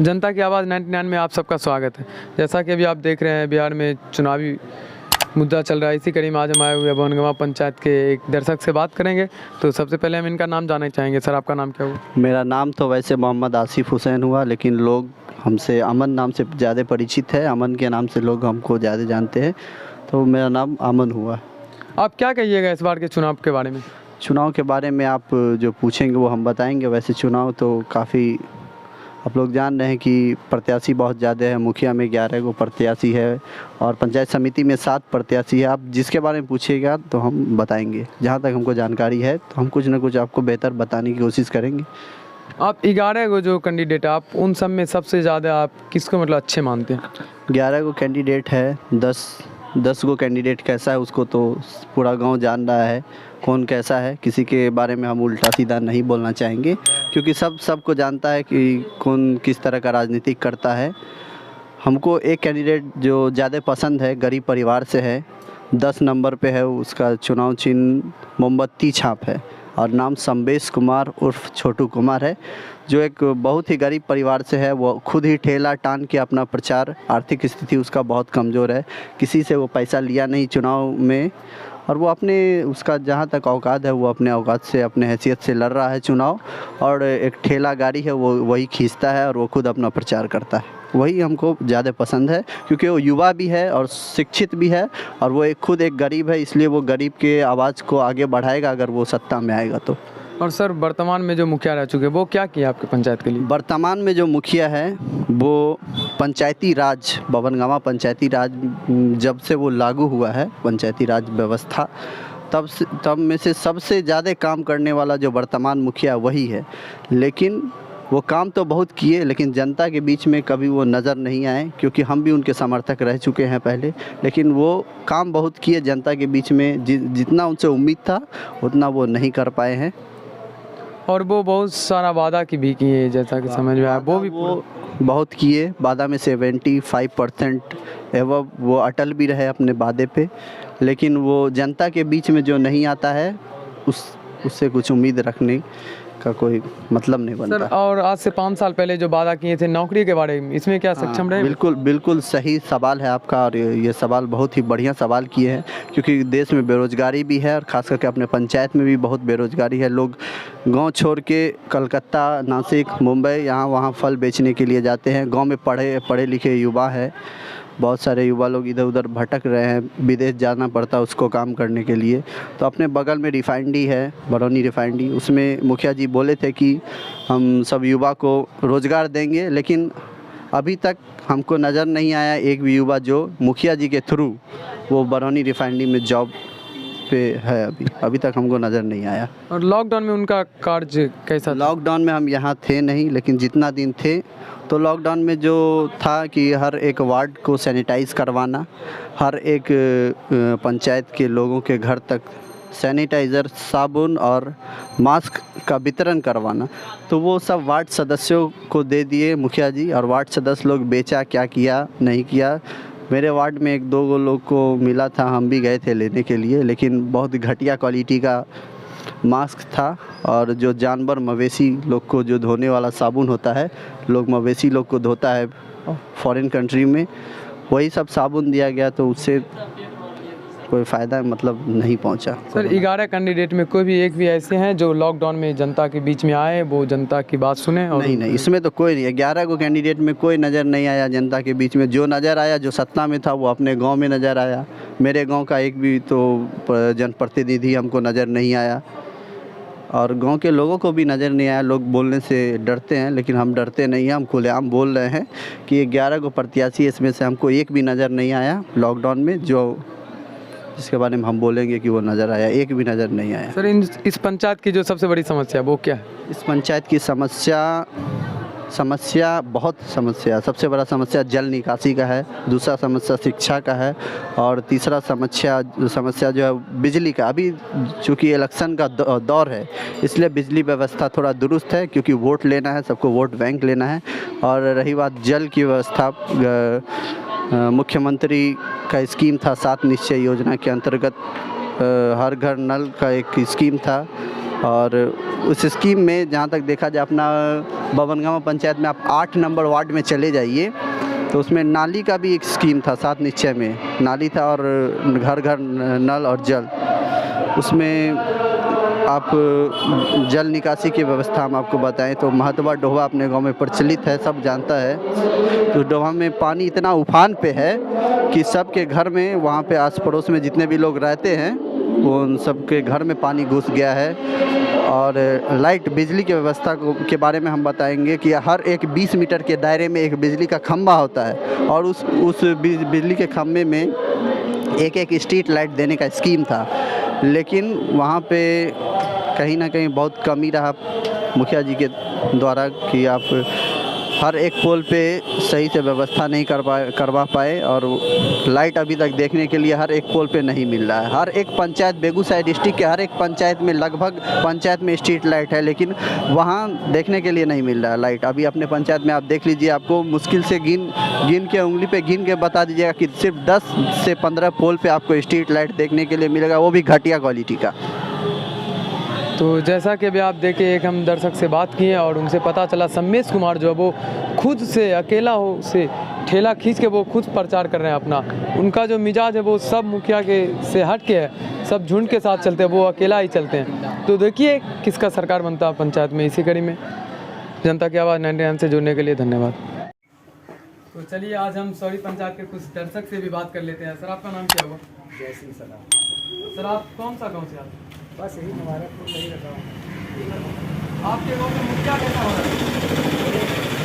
जनता की आवाज़ 99 में आप सबका स्वागत है। जैसा कि अभी आप देख रहे हैं बिहार में चुनावी मुद्दा चल रहा है, इसी कड़ी में आज हम आए हुए बनगांव पंचायत के एक दर्शक से बात करेंगे। तो सबसे पहले हम इनका नाम जानना चाहेंगे। सर, आपका नाम क्या हुआ? मेरा नाम तो वैसे मोहम्मद आसिफ हुसैन हुआ, लेकिन लोग हमसे अमन नाम से ज़्यादा परिचित है। अमन के नाम से लोग हमको ज़्यादा जानते हैं, तो मेरा नाम अमन हुआ। आप क्या कहिएगा इस बार के चुनाव के बारे में? चुनाव के बारे में आप जो पूछेंगे वो हम बताएंगे। वैसे चुनाव तो काफ़ी आप लोग जान रहे हैं कि प्रत्याशी बहुत ज़्यादा है। मुखिया में 11 गो प्रत्याशी है और पंचायत समिति में 7 प्रत्याशी है। आप जिसके बारे में पूछिएगा तो हम बताएंगे। जहाँ तक हमको जानकारी है तो हम कुछ ना कुछ आपको बेहतर बताने की कोशिश करेंगे। आप 11 गो जो कैंडिडेट, आप उन सब में सबसे ज़्यादा आप किसको मतलब अच्छे मानते हैं? 11 गो कैंडिडेट है, 10 गो कैंडिडेट कैसा है उसको तो पूरा गांव जान रहा है कौन कैसा है। किसी के बारे में हम उल्टा सीधा नहीं बोलना चाहेंगे, क्योंकि सबको जानता है कि कौन किस तरह का राजनीति करता है। हमको एक कैंडिडेट जो ज़्यादा पसंद है, गरीब परिवार से है, 10 नंबर पे है। उसका चुनाव चिन्ह मोमबत्ती छाप है और नाम संबेश कुमार उर्फ छोटू कुमार है, जो एक बहुत ही गरीब परिवार से है। वो खुद ही ठेला टान के अपना प्रचार, आर्थिक स्थिति उसका बहुत कमज़ोर है, किसी से वो पैसा लिया नहीं चुनाव में, और वो अपने उसका जहाँ तक औकात है वो अपने औकात से अपने हैसियत से लड़ रहा है चुनाव। और एक ठेला गाड़ी है वो वही खींचता है और वो खुद अपना प्रचार करता है। वही हमको ज़्यादा पसंद है, क्योंकि वो युवा भी है और शिक्षित भी है, और वो खुद एक गरीब है, इसलिए वो गरीब के आवाज़ को आगे बढ़ाएगा अगर वो सत्ता में आएगा तो। और सर, वर्तमान में जो मुखिया रह चुके वो क्या किया आपके पंचायत के लिए? वर्तमान में जो मुखिया है वो पंचायती राज, बबनगांव पंचायती राज जब से वो लागू हुआ है पंचायती राज व्यवस्था, तब में से सबसे ज़्यादा काम करने वाला जो वर्तमान मुखिया वही है। लेकिन वो काम तो बहुत किए, लेकिन जनता के बीच में कभी वो नज़र नहीं आए, क्योंकि हम भी उनके समर्थक रह चुके हैं पहले। लेकिन वो काम बहुत किए जनता के बीच में, जितना उनसे उम्मीद था उतना वो नहीं कर पाए हैं। और वो बहुत सारा वादा की भी किए, जैसा कि समझ में आया वो बहुत किए। वादा में 75% एवं वो अटल भी रहे अपने वादे पे, लेकिन वो जनता के बीच में जो नहीं आता है उससे कुछ उम्मीद रखने का कोई मतलब नहीं बनता। सर, और आज से 5 साल पहले जो वादा किए थे नौकरी के बारे में, इसमें क्या सक्षम रहे? बिल्कुल सही सवाल है आपका, और ये सवाल बहुत ही बढ़िया सवाल किए हैं, क्योंकि देश में बेरोजगारी भी है और ख़ास करके अपने पंचायत में भी बहुत बेरोजगारी है। लोग गांव छोड़ के कलकत्ता, नासिक, मुंबई यहाँ वहाँ फल बेचने के लिए जाते हैं। गांव में पढ़े लिखे युवा है, बहुत सारे युवा लोग इधर उधर भटक रहे हैं, विदेश जाना पड़ता है उसको काम करने के लिए। तो अपने बगल में रिफाइनरी है, बरौनी रिफाइनरी, उसमें मुखिया जी बोले थे कि हम सब युवा को रोज़गार देंगे, लेकिन अभी तक हमको नज़र नहीं आया एक भी युवा जो मुखिया जी के थ्रू वो बरौनी रिफाइनरी में जॉब पे है। अभी तक हमको नज़र नहीं आया। और लॉकडाउन में उनका कार्य कैसा? लॉकडाउन में हम यहाँ थे नहीं, लेकिन जितना दिन थे तो लॉकडाउन में जो था कि हर एक वार्ड को सैनिटाइज़ करवाना, हर एक पंचायत के लोगों के घर तक सैनिटाइज़र, साबुन और मास्क का वितरण करवाना, तो वो सब वार्ड सदस्यों को दे दिए मुखिया जी। और वार्ड सदस्य लोग बेचा, क्या किया नहीं किया। मेरे वार्ड में 1-2 लोग को मिला था, हम भी गए थे लेने के लिए, लेकिन बहुत घटिया क्वालिटी का मास्क था। और जो जानवर मवेशी लोग को जो धोने वाला साबुन होता है, लोग मवेशी लोग को धोता है फॉरेन कंट्री में, वही सब साबुन दिया गया, तो उससे कोई फ़ायदा मतलब नहीं पहुंचा। सर, 11 कैंडिडेट में कोई भी एक भी ऐसे हैं जो लॉकडाउन में जनता के बीच में आए, वो जनता की बात सुने? और नहीं, इसमें तो कोई नहीं है। 11 को कैंडिडेट में कोई नज़र नहीं आया जनता के बीच में। जो नज़र आया, जो सत्ता में था, वो अपने गांव में नज़र आया। मेरे गांव का एक भी तो जनप्रतिनिधि हमको नज़र नहीं आया, और गांव के लोगों को भी नज़र नहीं आया। लोग बोलने से डरते हैं, लेकिन हम डरते नहीं हैं, हम खुलेआम बोल रहे हैं कि 11 को प्रत्याशी, इसमें से हमको एक भी नज़र नहीं आया लॉकडाउन में जो जिसके बारे में हम बोलेंगे कि वो नज़र आया, एक भी नज़र नहीं आया। सर, इस पंचायत की जो सबसे बड़ी समस्या वो क्या है? इस पंचायत की समस्या बहुत समस्या, सबसे बड़ा समस्या जल निकासी का है, दूसरा समस्या शिक्षा का है, और तीसरा समस्या जो है बिजली का। अभी चूँकि इलेक्शन का दौर है, इसलिए बिजली व्यवस्था थोड़ा दुरुस्त है, क्योंकि वोट लेना है, सबको वोट बैंक लेना है। और रही बात जल की व्यवस्था, मुख्यमंत्री का स्कीम था 7 निश्चय योजना के अंतर्गत हर घर नल का एक स्कीम था, और उस स्कीम में जहाँ तक देखा जाए अपना बभनगामा पंचायत में आप 8 नंबर वार्ड में चले जाइए तो उसमें नाली का भी एक स्कीम था, 7 निश्चय में नाली था और घर घर नल और जल। उसमें आप जल निकासी की व्यवस्था हम आपको बताएं तो महतवा डोहा अपने गांव में प्रचलित है, सब जानता है। तो डोहा में पानी इतना उफान पे है कि सबके घर में, वहाँ पे आस पड़ोस में जितने भी लोग रहते हैं वो उन सबके घर में पानी घुस गया है। और लाइट बिजली की व्यवस्था के बारे में हम बताएंगे कि हर एक 20 मीटर के दायरे में एक बिजली का खंभा होता है और उस बिजली के खंभे में एक स्ट्रीट लाइट देने का स्कीम था, लेकिन वहाँ पे कहीं ना कहीं बहुत कमी रहा मुखिया जी के द्वारा कि आप हर एक पोल पे सही से व्यवस्था नहीं करवा पाए और लाइट अभी तक देखने के लिए हर एक पोल पे नहीं मिल रहा है। हर एक पंचायत, बेगूसराय डिस्ट्रिक्ट के हर एक पंचायत में लगभग पंचायत में स्ट्रीट लाइट है, लेकिन वहाँ देखने के लिए नहीं मिल रहा है लाइट। अभी अपने पंचायत में आप देख लीजिए, आपको मुश्किल से गिन के उंगली पे गिन के बता दीजिएगा कि सिर्फ 10 से 15 पोल पे आपको स्ट्रीट लाइट देखने के लिए मिलेगा, वो भी घटिया क्वालिटी का। तो जैसा कि अभी आप देखें, एक हम दर्शक से बात किए और उनसे पता चला सम्मेश कुमार जो है वो खुद से अकेला हो से ठेला खींच के वो खुद प्रचार कर रहे हैं अपना। उनका जो मिजाज है वो सब मुखिया के से हट के है, सब झुंड के साथ चलते हैं, वो अकेला ही चलते हैं। तो देखिए किसका सरकार बनता है पंचायत में। इसी कड़ी में जनता की आवाज़ 99 से जुड़ने के लिए धन्यवाद। तो चलिए आज हम सौरी पंचायत के कुछ दर्शक से भी बात कर लेते हैं। सर आपका नाम क्या हुआ? जय सिंह सलाम। सर आप कौन सा गाँव से आते हैं? बस यही हमारा तो नहीं रखा हूँ। आपके गाँव में मुखिया कैसा हो रहा है?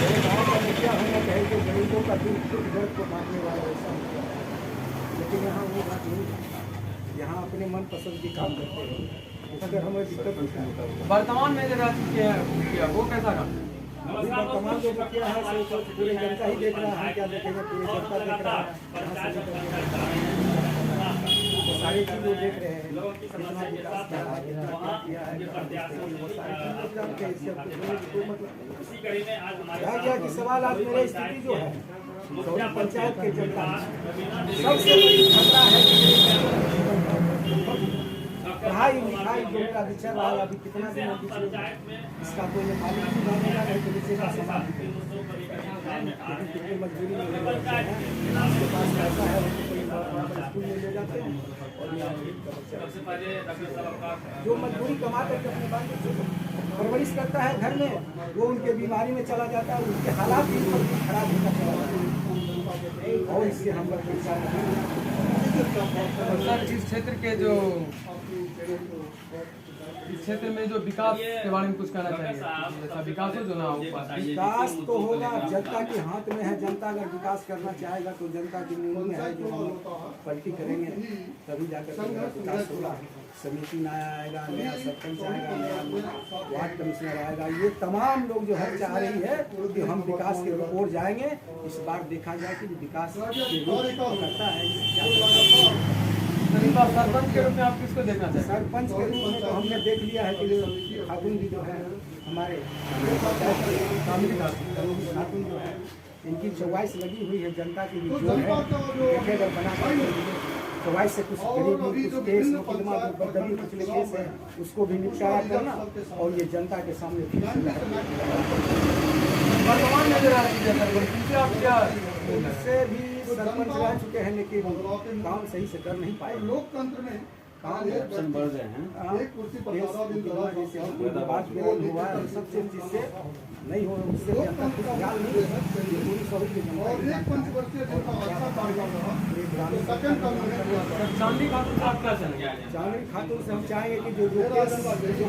मेरे गाँव का मुखिया होना चाहिए कि गरीबों का दुख दर्द को बांटने वाला ऐसा मुखिया है, लेकिन यहाँ वो बात नहीं है। यहाँ अपने मन पसंद की काम करते हैं, अगर हमें दिक्कत होता है। वर्तमान में जो रह चुके हैं मुखिया वो कैसा काम? अभी वर्तमान जो मुखिया है सो तो पूरे जनता ही देख रहा है, क्या देखेंगे, पूरी जनता देख रहा है। यहाँ से सारी चीज़ वो देख रहे हैं, कितना विकास किया है, कितना किया है, वो सारी चीज़ वो जानते हैं। इससे कोई मतलब नहीं। रह गया कि सवाल आज मेरी स्थिति जो है सौरी पंचायत के जनता सबसे बड़ी खतरा है पढ़ाई लिखाई जो का विचार रहा है। अभी कितना दिन इसका कोई मालिक सुधारेगा नहीं तो नीचे का समाज कितनी मजबूरी में उसके पास पैसा है, स्कूल में ले जाते हैं और जो मजदूरी कमा करके अपने बाल बच्चों को परवरिश करता है घर में, वो उनके बीमारी में चला जाता है, उसके हालात भी खराब होता चला जाता है और इससे हम लोग सर इस क्षेत्र के जो इस क्षेत्र में जो विकास के बारे में कुछ कहना चाहिए? जैसा विकास हो जो ना हो पाता। विकास तो होगा, जनता के हाथ में है। जनता अगर विकास करना चाहेगा तो जनता की मुंह में है, जो हम पलटी करेंगे तभी जाकर विकास होगा। समिति नया आएगा, नया सरपंच आएगा, नया वार्ड कमिश्नर आएगा, ये तमाम लोग जो है चाह रही है कि हम विकास की ओर जाएंगे। इस बार देखा जाए कि विकास करता है। सरपंच के रूप में आप किसको देखना चाहिए? सरपंच के रूप में तो हमने देख लिया है कि खातून जी जो है हमारे खातून जो है इनकी चौवाइस लगी हुई है। जनता की जो है अगर बना चौवाइस से कुछ गरीबी, कुछ केस मुकदमा, बदली पिछले केस है उसको भी निपटारा करना और ये जनता के सामने वर्तमान में उससे भी सरपंच रह चुके हैं, लेकिन काम सही से कर नहीं पाए। लोकतंत्र में काम बढ़ रहे हैं, जैसे कोई बात विरोध हुआ है सबसे जिससे नहीं हो, उससे जनता कुछ ख्याल नहीं है। पूरी सभी की चांदी खातून से आप क्या चाहेंगे? चांदी खातून से हम चाहेंगे कि जो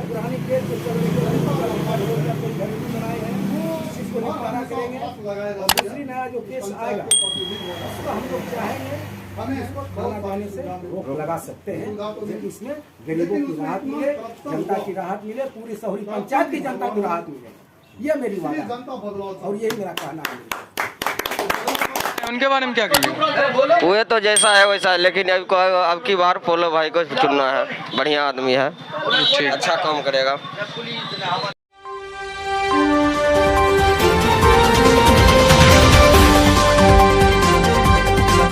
पुरानी केस जो चल रही है बनाए हैं इसको निपटारा करेंगे और दूसरी नया जो केस आएगा उसको हम लोग चाहेंगे हमें इसको खाना खाने से रोक लगा सकते हैं, लेकिन इसमें गरीबों की राहत मिले, जनता की राहत मिले, पूरी सौरी पंचायत की जनता की राहत मिले। ये मेरी बात है और यही मेरा कहना है। उनके बारे में क्या कहिए? वो तो जैसा है वैसा है, लेकिन अब की बार पोलो भाई को चुनना है। बढ़िया आदमी है, अच्छा काम करेगा।